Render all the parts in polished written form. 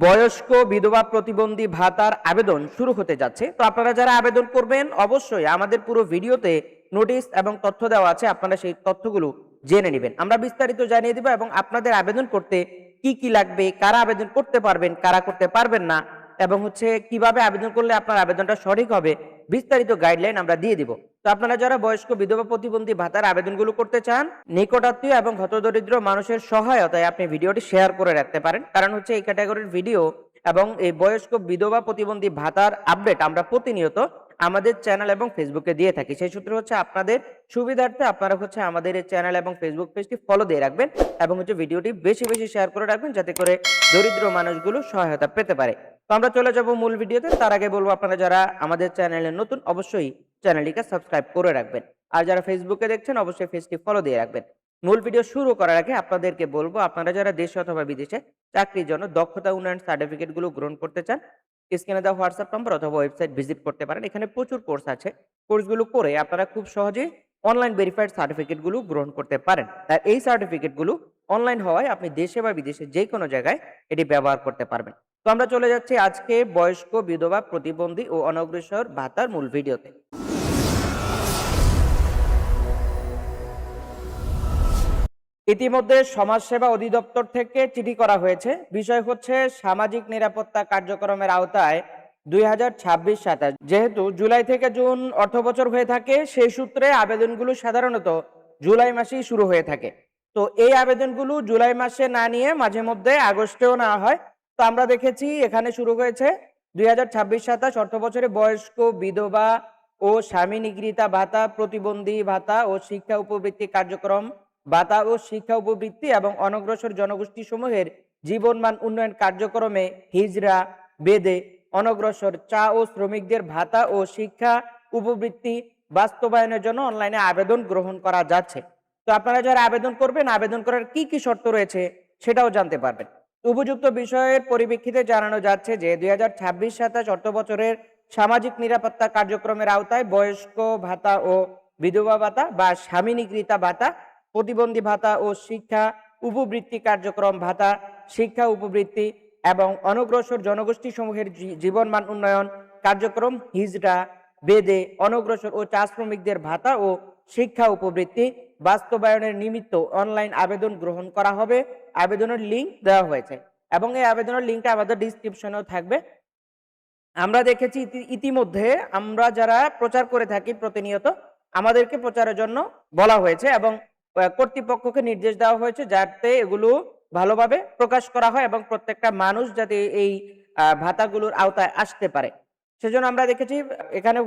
বয়স্ক বিধবা প্রতিবন্ধী ভাতার আবেদন শুরু হতে যাচ্ছে। তো আপনারা যারা আবেদন করবেন অবশ্যই আমাদের পুরো ভিডিওতে নোটিশ এবং তথ্য দেওয়া আছে, আপনারা সেই তথ্যগুলো জেনে নেবেন। আমরা বিস্তারিত জানিয়ে দিব এবং আপনাদের আবেদন করতে কি কি লাগবে, কারা আবেদন করতে পারবেন, কারা করতে পারবেন না, এবং কিভাবে আবেদন করলে আপনার আবেদনটা সঠিক হবে, বিস্তারিত গাইডলাইন আমরা দিয়ে দিব। তো আপনারা যারা বয়স্ক বিধবা প্রতিবন্ধী ভাতার আবেদনগুলো করতে চান, নিকটাত্মীয় এবং হতদরিদ্র মানুষের সহায়তায় আপনি ভিডিওটি শেয়ার করে রাখতে পারেন। কারণ এই ক্যাটাগরির ভিডিও এবং এই বয়স্ক বিধবা প্রতিবন্ধী ভাতার আপডেট আমরা প্রতিনিয়ত আমাদের চ্যানেল এবং ফেসবুকে দিয়ে থাকি। সেই সূত্রে আপনাদের সুবিধার্থে আপনারা আমাদের এই চ্যানেল এবং ফেসবুক পেজটি ফলো দিয়ে রাখবেন এবং ভিডিওটি বেশি বেশি শেয়ার করে রাখবেন, যাতে করে দরিদ্র মানুষগুলো সহায়তা পেতে পারে। তো আমরা চলে যাব মূল ভিডিওতে। তার আগে বলবো, আপনারা যারা আমাদের চ্যানেলে নতুন অবশ্যই চ্যানেলটিকে সাবস্ক্রাইব করে রাখবেন, আর যারা ফেসবুকে দেখছেন অবশ্যই পেজটি ফলো দিয়ে রাখবেন। মূল ভিডিও শুরু করার আগে আপনাদেরকে বলবো, আপনারা যারা দেশে অথবা বিদেশে চাকরির জন্য দক্ষতা উন্নয়ন সার্টিফিকেট গুলো গ্রহণ করতে চান, স্ক্রিনে দেওয়া হোয়াটসঅ্যাপ নম্বর অথবা ওয়েবসাইট ভিজিট করতে পারেন। এখানে প্রচুর কোর্স আছে। কোর্সগুলো করে আপনারা খুব সহজেই অনলাইন ভেরিফাইড সার্টিফিকেট গুলো গ্রহণ করতে পারেন। তাই এই সার্টিফিকেট গুলো অনলাইন হওয়ায় আপনি দেশে বা বিদেশে যে কোনো জায়গায় এটি ব্যবহার করতে পারবেন। তো আমরা চলে যাচ্ছি আজকে বয়স্ক বিধবা প্রতিবন্ধী ও অনগ্রসর ভাতার মূল ভিডিওতে। ইতিমধ্যে সমাজসেবা অধিদপ্তর থেকে চিঠি করা হয়েছে। বিষয় সামাজিক নিরাপত্তা কার্যক্রমের আওতায় 2026-27, যেহেতু জুলাই থেকে জুন অর্থবছর হয়ে থাকে, সেই সূত্রে আবেদনগুলো সাধারণত জুলাই মাসেই শুরু হয়ে থাকে। তো এই আবেদনগুলো জুলাই মাসে না নিয়ে মাঝে মধ্যে আগস্টেও নেওয়া হয়। তো আমরা দেখেছি এখানে শুরু হয়েছে 2026-27 অর্থবছরে বয়স্ক বিধবা ও স্বামী নিগৃহীতা ভাতা, প্রতিবন্ধী ভাতা ও শিক্ষা উপবৃত্তি কার্যক্রম ভাতা ও শিক্ষা উপবৃত্তি এবং অনগ্রসর জনগোষ্ঠী সমূহের জীবনমান উন্নয়ন কার্যক্রমে হিজড়া, বেদে, অনগ্রসর চা ও শ্রমিকদের ভাতা ও শিক্ষা উপবৃত্তি বাস্তবায়নের জন্য অনলাইনে আবেদন গ্রহণ করা যাচ্ছে। তো আপনারা যারা আবেদন করবেন, আবেদন করার কি কি শর্ত রয়েছে সেটাও জানতে পারবেন। উপযুক্ত বিষয়ের পরিপ্রেক্ষিতে জানানো যাচ্ছে যে 2026-27 অর্থ বছরের সামাজিক নিরাপত্তা কার্যক্রমের আওতায় বয়স্ক ভাতা ও বিধবা ভাতা বা স্বামী নিগৃহীতা ভাতা, প্রতিবন্ধী ভাতা ও শিক্ষা উপবৃত্তি কার্যক্রম ভাতা, শিক্ষা উপবৃত্তি এবং অনগ্রসর জনগোষ্ঠী সমূহের জীবনমান উন্নয়ন কার্যক্রম হিজড়া, বেদে, অনগ্রসর ও চা শ্রমিকদের ভাতা ও শিক্ষা উপবৃত্তি বাস্তবায়নের নিমিত্ত অনলাইন আবেদন গ্রহণ করা হবে। আবেদনের লিঙ্ক দেওয়া হয়েছে এবং এই আবেদনের লিঙ্কটা আমাদের ডিসক্রিপশনেও থাকবে। আমরা দেখেছি ইতিমধ্যে আমরা যারা প্রচার করে থাকি প্রতিনিয়ত, আমাদেরকে প্রচারের জন্য বলা হয়েছে এবং কর্তৃপক্ষকে নির্দেশ দেওয়া হয়েছে যাতে এগুলো ভালোভাবে প্রকাশ করা হয় এবং প্রত্যেকটা মানুষ যাতে এই ভাতাগুলোর আওতায় আসতে পারে। সেজন্য আমরা দেখেছি এখানে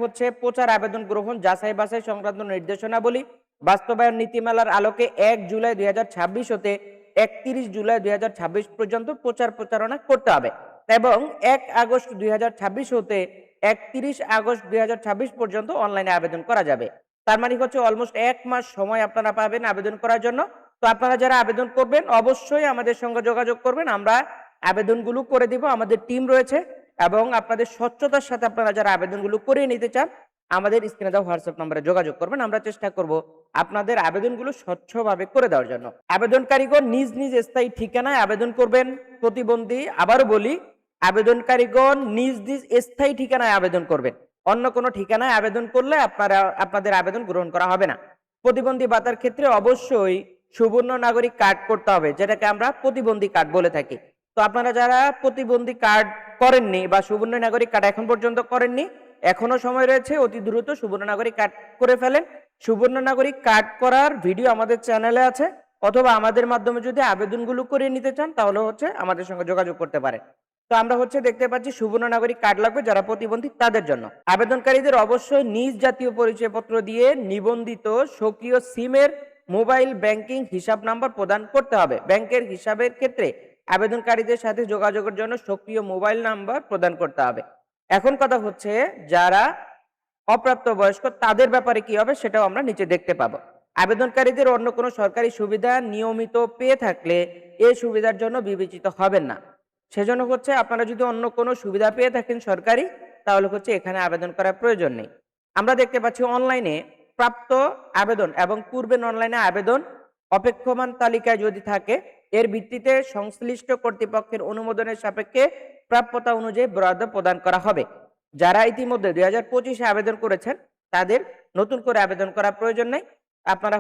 প্রচার, আবেদন গ্রহণ, যাচাই বাছাই সংক্রান্ত নির্দেশনাবলী বাস্তবায়ন নীতিমালার আলোকে 1 জুলাই 2026 হতে 31 জুলাই 2026 পর্যন্ত প্রচার প্রচারণা করতে হবে এবং 1 আগস্ট 2026 হতে 31 আগস্ট 2026 পর্যন্ত অনলাইনে আবেদন করা যাবে। তার মানে অলমোস্ট 1 মাস সময় আপনারা পাবেন আবেদন করার জন্য। তো আপনারা যারা আবেদন করবেন অবশ্যই আমাদের সঙ্গে যোগাযোগ করবেন, আমরা আবেদনগুলো করে দিব। আমাদের টিম রয়েছে এবং আপনাদের স্বচ্ছতার সাথে আপনারা যারা আবেদনগুলো করিয়ে নিতে চান, আমাদের স্ক্রিনে দেওয়া হোয়াটসঅ্যাপ নম্বরে যোগাযোগ করবেন। আমরা চেষ্টা করব আপনাদের আবেদনগুলো স্বচ্ছভাবে করে দেওয়ার জন্য। আবেদনকারীগণ নিজ নিজ স্থায়ী ঠিকানায় আবেদন করবেন। প্রতিবন্ধী, আবারও বলি, আবেদনকারীগণ নিজ নিজ স্থায়ী ঠিকানায় আবেদন করবেন। অন্য কোনো ঠিকানায় আবেদন করলে আপনাদের আবেদন গ্রহণ করা হবে না। প্রতিবন্ধী ভাতার ক্ষেত্রে অবশ্যই সুবর্ণ নাগরিক কার্ড করতে হবে, যেটাকে আমরা প্রতিবন্ধী কার্ড বলে থাকি। তো আপনারা যারা প্রতিবন্ধী কার্ড করেননি বা সুবর্ণ নাগরিক কার্ড এখন পর্যন্ত করেননি, এখনো সময় রয়েছে, অতি দ্রুত সুবর্ণ নাগরিক কার্ড করে ফেলেন। সুবর্ণ নাগরিক কার্ড করার ভিডিও আমাদের চ্যানেলে আছে, অথবা আমাদের মাধ্যমে যদি আবেদনগুলো করে নিতে চান তাহলে আমাদের সঙ্গে যোগাযোগ করতে পারেন। তো আমরা দেখতে পাচ্ছি সুবর্ণ নাগরিক কার্ড লাগবে যারা প্রতিবন্ধী তাদের জন্য। আবেদনকারীদের অবশ্যই নিজ জাতীয় পরিচয়পত্র দিয়ে নিবন্ধিত সক্রিয় সিমের মোবাইল ব্যাংকিং হিসাব নাম্বার প্রদান করতে হবে। ব্যাংকের হিসাবের ক্ষেত্রে আবেদনকারীদের সাথে যোগাযোগের জন্য সক্রিয় মোবাইল নাম্বার প্রদান করতে হবে। এখন কথা যারা অপ্রাপ্ত বয়স্ক তাদের ব্যাপারে কি হবে সেটাও আমরা নিচে দেখতে পাবো। আবেদনকারীদের অন্য কোনো সরকারি সুবিধা নিয়মিত পেয়ে থাকলে এই সুবিধার জন্য বিবেচিত হবেন না। সেজন্য আপনারা যদি অন্য কোনো সুবিধা পেয়ে থাকেন সরকারি, তাহলে এখানে আবেদন করার প্রয়োজন নেই। আমরা দেখতে পাচ্ছি অনলাইনে প্রাপ্ত আবেদন এবং পূর্বের অনলাইনে আবেদন অপেক্ষমান তালিকায় যদি থাকে এর ভিত্তিতে সংশ্লিষ্ট কর্তৃপক্ষের অনুমোদনের সাপেক্ষে প্রাপ্যতা অনুযায়ী বরাদ্দ প্রদান করা হবে। যারা ইতিমধ্যে 2025-এ আবেদন করেছেন তাদের নতুন করে আবেদন করার প্রয়োজন নেই। আপনারা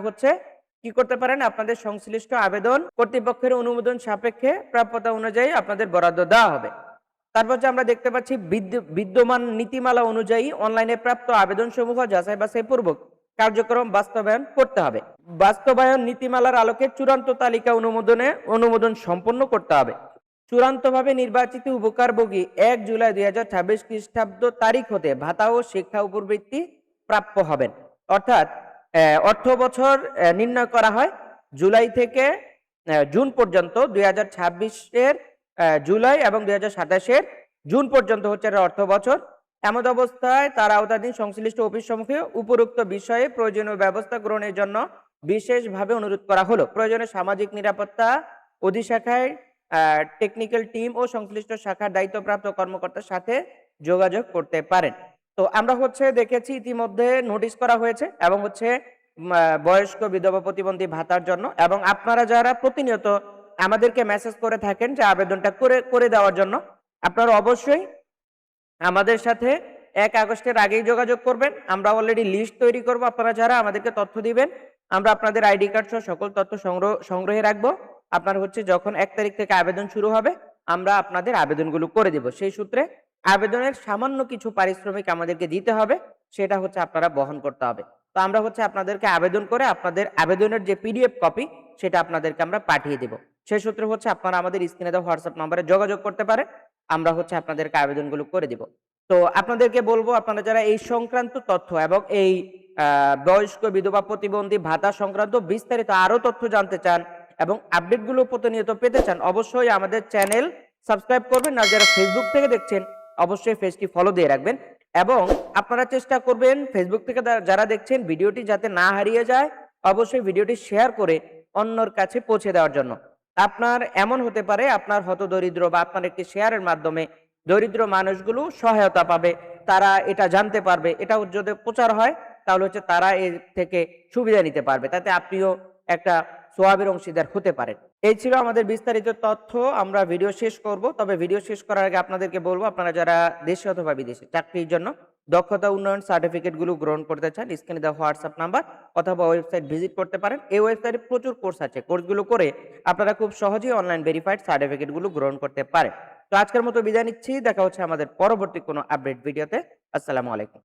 কি করতে পারেন, আপনাদের সংশ্লিষ্ট আবেদন কর্তৃপক্ষের অনুমোদন সাপেক্ষে প্রাপ্যতা অনুযায়ী আপনাদের বরাদ্দ দেওয়া হবে। তারপর আমরা দেখতে পাচ্ছি বিদ্যমান নীতিমালা অনুযায়ী অনলাইনে প্রাপ্ত আবেদন সমূহ যাচাই বাছাই পূর্বক কার্যক্রম বাস্তবায়ন করতে হবে। বাস্তবায়ন নীতিমালার আলোকে চূড়ান্ত তালিকা অনুমোদন সম্পন্ন করতে হবে। চূড়ান্তভাবে নির্বাচিত উপকারভোগী 1 জুলাই 2026 খ্রিস্টাব্দ তারিখ হতে ভাতা ও শিক্ষা উপবৃত্তি প্রাপ্য হবেন। অর্থাৎ অর্থ বছর নির্ণয় করা হয় জুলাই থেকে জুন পর্যন্ত। 2026-এর জুলাই এবং 2027-এর জুন পর্যন্ত হচ্ছে অর্থ বছর। এমত অবস্থায় তার আওতাধীন সংশ্লিষ্ট অফিস সমূহে উপরোক্ত বিষয়ে প্রয়োজনীয় ব্যবস্থা গ্রহণের জন্য বিশেষভাবে অনুরোধ করা হলো। প্রয়োজনে সামাজিক নিরাপত্তা অধিশাখায় টেকনিক্যাল টিম ও সংশ্লিষ্ট শাখার দায়িত্বপ্রাপ্ত কর্মকর্তার সাথে যোগাযোগ করতে পারেন। তো আমরা দেখেছি ইতিমধ্যে নোটিশ করা হয়েছে এবং বয়স্ক বিধবা প্রতিবন্ধী ভাতার জন্য, এবং আপনারা যারা প্রতিনিয়ত আমাদেরকে মেসেজ করে থাকেন যে আবেদনটা করে দেওয়ার জন্য, আপনারা অবশ্যই আমাদের সাথে 1 আগস্টের আগেই যোগাযোগ করবেন। আমরা অলরেডি লিস্ট তৈরি করব, আপনারা যারা আমাদেরকে তথ্য দিবেন আমরা আপনাদের আইডি কার্ড সহ সকল তথ্য সংগ্রহে রাখবো। আপনার যখন 1 তারিখ থেকে আবেদন শুরু হবে আমরা আপনাদের আবেদনগুলো করে দিব। সেই সূত্রে আবেদনের সামান্য কিছু পারিশ্রমিক আমাদেরকে দিতে হবে, সেটা আপনারা বহন করতে হবে। তো আমরা আপনাদেরকে আবেদন করে আপনাদের আবেদনের যে পিডিএফ কপি সেটা আপনাদেরকে আমরা পাঠিয়ে দেব। সেই সূত্রে আপনারা আমাদের স্ক্রিনে দেওয়া হোয়াটসঅ্যাপ নম্বরে যোগাযোগ করতে পারেন, আমরা আপনাদেরকে আবেদনগুলো করে দিব। তো আপনাদেরকে বলবো, আপনারা যারা এই সংক্রান্ত তথ্য এবং এই বয়স্ক বিধবা প্রতিবন্ধী ভাতা সংক্রান্ত বিস্তারিত আরো তথ্য জানতে চান এবং আপডেটগুলো প্রতিনিয়ত পেতে চান, অবশ্যই আমাদের চ্যানেল সাবস্ক্রাইব করবেন। আর যারা ফেসবুক থেকে দেখছেন অবশ্যই পেজটি ফলো দিয়ে রাখবেন, এবং আপনারা চেষ্টা করবেন ফেসবুক থেকে যারা দেখছেন ভিডিওটি যাতে না হারিয়ে যায়, অবশ্যই ভিডিওটি শেয়ার করে অন্যর কাছে পৌঁছে দেওয়ার জন্য। আপনার এমন হতে পারে আপনার হতদরিদ্র বা আপনার একটি শেয়ারের মাধ্যমে দরিদ্র মানুষগুলো সহায়তা পাবে, তারা এটা জানতে পারবে, এটা যদি প্রচার হয় তাহলে তারা এর থেকে সুবিধা নিতে পারবে, তাতে আপনিও একটা সোয়াবের অংশীদার হতে পারেন। এই ছিল আমাদের বিস্তারিত তথ্য। আমরা ভিডিও শেষ করব, তবে ভিডিও শেষ করার আগে আপনাদেরকে বলবো, আপনারা যারা দেশে অথবা বিদেশে চাকরির জন্য দক্ষতা উন্নয়ন সার্টিফিকেটগুলো গ্রহণ করতে চান, স্ক্রিনে দেওয়া হোয়াটসঅ্যাপ নাম্বার অথবা ওয়েবসাইট ভিজিট করতে পারেন। এই ওয়েবসাইটে প্রচুর কোর্স আছে, কোর্সগুলো করে আপনারা খুব সহজেই অনলাইন ভেরিফাইড সার্টিফিকেটগুলো গ্রহণ করতে পারেন। তো আজকের মতো বিদায় নিচ্ছি, দেখা হচ্ছে আমাদের পরবর্তী কোনো আপডেট ভিডিওতে। আসসালামু আলাইকুম।